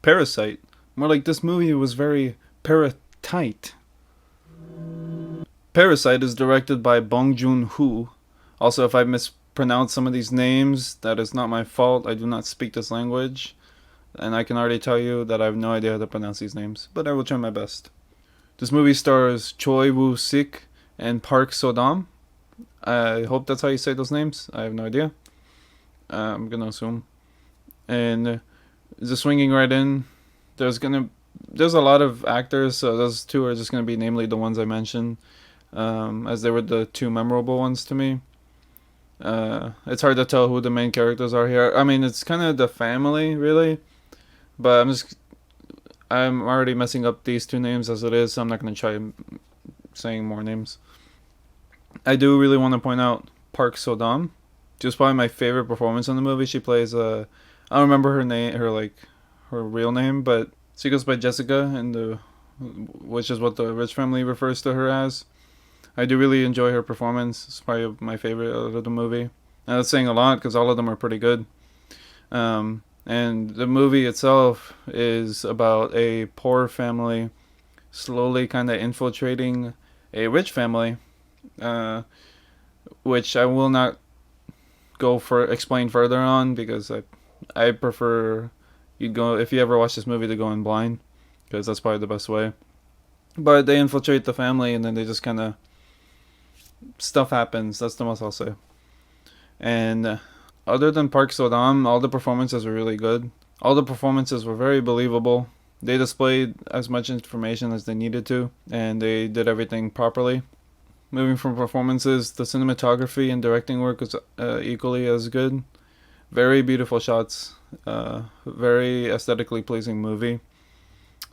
Parasite. More like this movie was very paratight. Parasite is directed by Bong Joon-ho. Also, if I mispronounce some of these names, that is not my fault. I do not speak this language. And I can already tell you that I have no idea how to pronounce these names, but I will try my best. This movie stars Choi Woo-sik and Park So-dam. I hope that's how you say those names. I have no idea. I'm gonna assume. And just swinging right in, there's a lot of actors, so those two are just gonna be namely the ones I mentioned, as they were the two memorable ones to me. It's hard to tell who the main characters are here. I mean, it's kind of the family, really, but I'm already messing up these two names as it is, so I'm not gonna try saying more names. I do really want to point out Park So-dam. Just probably my favorite performance in the movie. She plays I don't remember her name, her real name, but she goes by Jessica, which is what the rich family refers to her as. I do really enjoy her performance. It's probably my favorite out of the movie. And that's saying a lot because all of them are pretty good. And the movie itself is about a poor family slowly kind of infiltrating a rich family, which I will not explain further on because I prefer if you ever watch this movie to go in blind because that's probably the best way. But they infiltrate the family and then they just kind of stuff happens. That's the most I'll say. And other than Park So-dam, all the performances were really good. All the performances were very believable. They displayed as much information as they needed to, and they did everything properly. Moving from performances, the cinematography and directing work was equally as good. Very beautiful shots. Very aesthetically pleasing movie.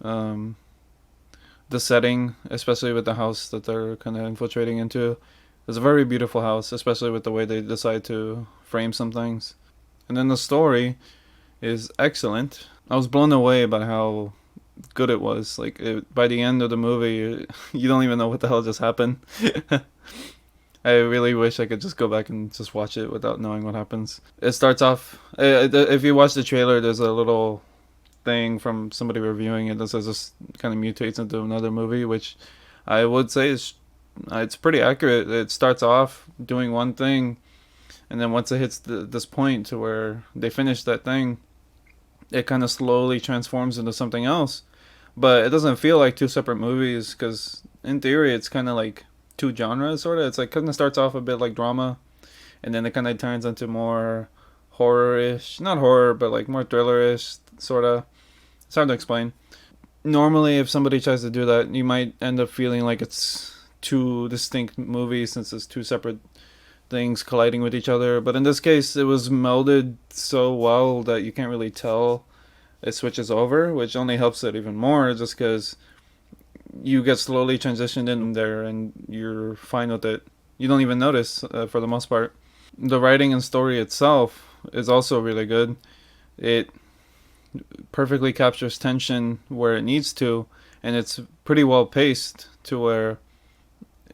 The setting, especially with the house that they're kind of infiltrating into, is a very beautiful house, especially with the way they decide to frame some things. And then the story is excellent. I was blown away by how good it was. By the end of the movie, you don't even know what the hell just happened. I really wish I could just go back and just watch it without knowing what happens. It starts off, if you watch the trailer, there's a little thing from somebody reviewing it that says this kind of mutates into another movie, which I would say it's pretty accurate. It starts off doing one thing, and then once it hits this point to where they finish that thing, it kind of slowly transforms into something else. But it doesn't feel like two separate movies because in theory it's kind of like two genres, sort of. It's like kind of starts off a bit like drama, and then it kind of turns into more horror-ish. Not horror, but like more thriller-ish, sort of. It's hard to explain. Normally, if somebody tries to do that, you might end up feeling like it's two distinct movies since it's two separate things colliding with each other. But in this case, it was melded so well that you can't really tell it switches over, which only helps it even more just because you get slowly transitioned in there and you're fine with it. You don't even notice for the most part. The writing and story itself is also really good. It perfectly captures tension where it needs to, and it's pretty well paced to where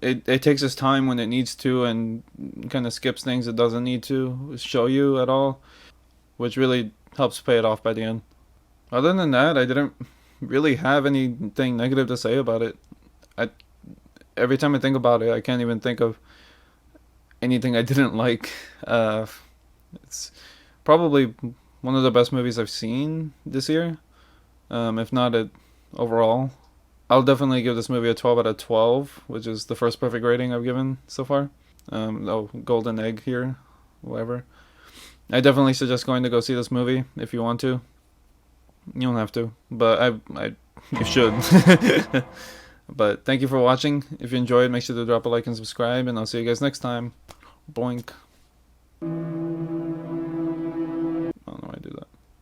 it takes its time when it needs to and kind of skips things it doesn't need to show you at all, which really helps pay it off by the end. Other than that, I didn't really have anything negative to say about it. Every time I think about it, I can't even think of anything I didn't like. It's probably one of the best movies I've seen this year, if not it overall. I'll definitely give this movie a 12 out of 12, which is the first perfect rating I've given so far. Golden egg here, whatever. I definitely suggest going to go see this movie if you want to. You don't have to, but you should. But thank you for watching. If you enjoyed, make sure to drop a like and subscribe, and I'll see you guys next time. Boink.